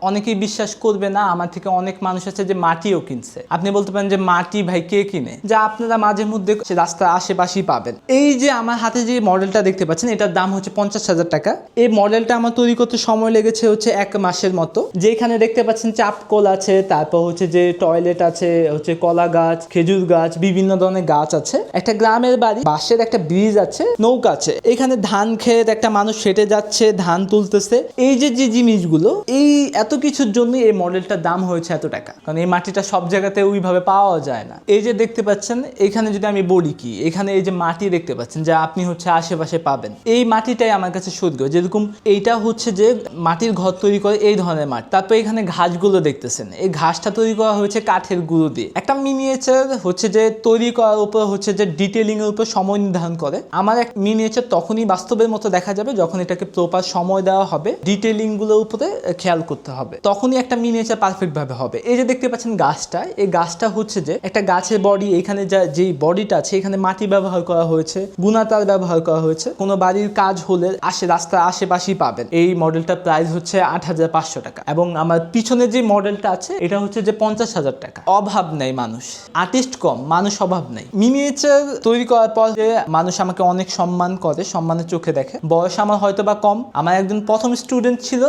অনেকেই বিশ্বাস করবে না, আমার থেকে অনেক মানুষ আছে যে মাটিও কিনছে। আপনি বলতে পারেন যে মাটি ভাই কে কিনে, যা আপনারা মাঝে মধ্যে রাস্তার আশেপাশেই পাবেন। এই যে আমার হাতে যে মডেলটা দেখতে পাচ্ছেন, এটার দাম হচ্ছে 50,000 টাকা। এই মডেলটা আমার তৈরি করতে সময় লেগেছে হচ্ছে 1 মাসের মতো। যেখানে দেখতে পাচ্ছেন চাপকল আছে, তারপর হচ্ছে যে টয়লেট আছে, হচ্ছে কলা গাছ, খেজুর গাছ, বিভিন্ন ধরনের গাছ আছে। একটা গ্রামের বাড়ি, বাঁশের একটা ব্রিজ আছে, নৌকা আছে। এখানে ধান ক্ষেত, একটা মানুষ হেঁটে যাচ্ছে, ধান তুলতেছে। এই যে যে জিনিসগুলো, এই এত কিছুর জন্য এই মডেলটার দাম হয়েছে এত টাকা, কারণ এই মাটিটা সব জায়গাতে ওইভাবে পাওয়া যায় না। এই যে দেখতে পাচ্ছেন, এখানে যদি আমি বলি কি, এখানে এই যে মাটি দেখতে পাচ্ছেন যা আপনি হচ্ছে আশেপাশে পাবেন, এই মাটিটাই আমার কাছে শুদ্ধ। যেরকম এইটা হচ্ছে যে মাটির ঘর তৈরি করে এই ধরনের মাটি। তারপর এখানে ঘাসগুলো দেখতেছেন, এই ঘাসটা তৈরি করা হয়েছে কাঠের গুঁড়ো দিয়ে। একটা মিনিয়েচার হচ্ছে যে তৈরি করার উপর হচ্ছে যে ডিটেলিং এর উপর সময় নির্ধারণ করে। আমার এক মিনিয়েচার তখনই বাস্তবের মতো দেখা যাবে যখন এটাকে প্রপার সময় দেওয়া হবে, ডিটেলিং গুলোর উপরে খেয়াল করতে হবে, তখনই একটা মিনিয়েচার পারফেক্ট ভাবে হবে। এই যে দেখতে পাচ্ছেন গাছটা, এই গাছটা হচ্ছে যে একটা গাছের বডি, এখানে যেই বডিটা আছে এখানে মাটি ব্যবহার করা হয়েছে, গুণাতার ব্যবহার করা হয়েছে। কোনো বাড়ির কাজ হলে রাস্তার আশেপাশেই পাবেন। এই মডেলটার প্রাইস হচ্ছে 8,500 টাকা। এবং আমার পিছনে যে মডেলটা আছে এটা হচ্ছে যে 50,000 টাকা। অভাব নেই, মানুষ আর্টিস্ট কম, মানুষ অভাব নেই। মিনিয়েচার তৈরি করার পর যে মানুষ আমাকে অনেক সম্মান করে, সম্মানের চোখে দেখে। বয়স আমার হয়তো বা কম। আমার একজন প্রথম স্টুডেন্ট ছিল,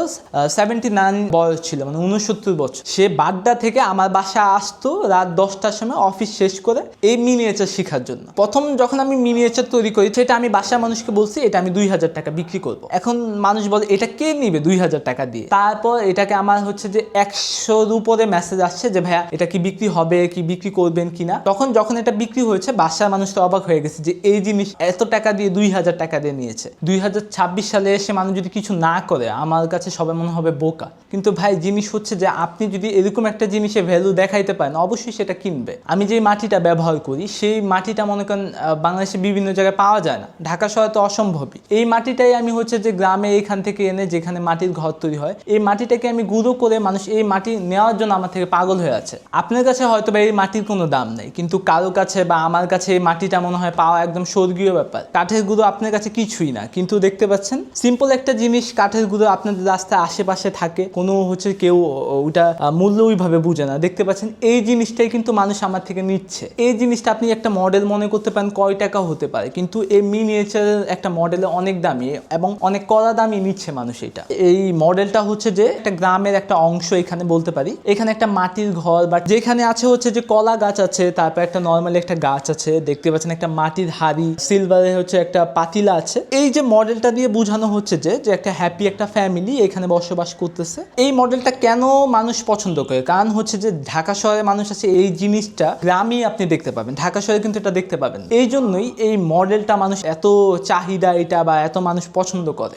79 বয়স ছিল, মানে 69 বছর। সে বাড্ডা থেকে আমার বাসা আসতো রাত 10টার সময় অফিস শেষ করে এই মিনিয়েচার শেখার জন্য। প্রথম যখন আমি মিনিয়েচার তৈরি করি, সেটা আমি বাসার মানুষকে বলছি এটা আমি 2,000 টাকা বিক্রি করব। এখন মানুষ বলে এটা কে নিবে 2,000 টাকা দিয়ে। তারপর এটাকে আমার হচ্ছে যে 100-র উপরে মেসেজ আসছে যে ভাইয়া এটা কি বিক্রি হবে, কি বিক্রি করবেন কিনা। যখন এটা বিক্রি হয়েছে, বাসার মানুষ তো অবাক হয়ে গেছে যে এই জিনিস এত টাকা দিয়ে 2,000 টাকা দিয়ে নিয়েছে। 2026 সালে এসে মানুষ যদি কিছু না করে, আমার কাছে সবাই মনে হবে বোকা। কিন্তু ভাই জিনিস হচ্ছে যে আপনি যদি এরকম একটা জিনিসে ভ্যালু দেখাইতে পারেন, অবশ্যই সেটা কিনবে। আমি যে মাটিটা ব্যবহার করি, সেই মাটিটা মনে করেন বাংলাদেশে বিভিন্ন জায়গায় পাওয়া যায় না, ঢাকা শহরে তো অসম্ভবই। এই মাটিটাই আমি হচ্ছে যে গ্রামে এখান থেকে এনে, যেখানে মাটির ঘর তৈরি হয়, এই মাটিটাকে আমি গুঁড়ো করে, মানুষ এই মাটি নেওয়ার জন্য আমার থেকে পাগল হয়ে আছে। আপনার কাছে হয়তো বা এই মাটির কোনো দাম নেই, কিন্তু কারো কাছে বা আমার কাছে এই মাটিটা মনে হয় পাওয়া একদম স্বর্গীয় ব্যাপার। কাঠের গুঁড়ো আপনার কাছে কিছুই না, কিন্তু দেখতে পাচ্ছেন সিম্পল একটা জিনিস, কাঠের গুঁড়ো আপনাদের রাস্তায় আশেপাশে থাকে, কোনো হচ্ছে কেউ ওটা মূল্য ওইভাবে বুঝে না। দেখতে পাচ্ছেন এই জিনিসটাই কিন্তু মানুষ আমার থেকে নিচ্ছে। এই জিনিসটা আপনি একটা মডেল মনে করতে পারেন কয় টাকা হতে পারে, কিন্তু এই মিনিয়েচারের একটা মডেলে অনেক দামি এবং অনেক কড়া দামি নিচ্ছে মানুষ। এটা এই মডেলটা হচ্ছে যে একটা গ্রামের একটা অংশ এখানে বলতে পারি। এখানে একটা মাটির ঘর, বা যেখানে আছে হচ্ছে যে কলা গাছ আছে, তারপর একটা নর্মালি একটা গাছ আছে, দেখতে পাচ্ছেন একটা মাটির হাড়ি, সিলভারে হচ্ছে একটা পাতিলা আছে। এই যে মডেলটা দিয়ে বোঝানো হচ্ছে যে একটা হ্যাপি একটা ফ্যামিলি এখানে বসবাস করতেছে। এই মডেলটা কেন মানুষ পছন্দ করে, কারণ হচ্ছে যে ঢাকা শহরে মানুষ আছে, এই জিনিসটা গ্রামেই আপনি দেখতে পাবেন, ঢাকা শহরে কিন্তু এটা দেখতে পাবেন। এই জন্যই এই মডেলটা মানুষ এত চাহিদা, এটা বা এত মানুষ পছন্দ করে।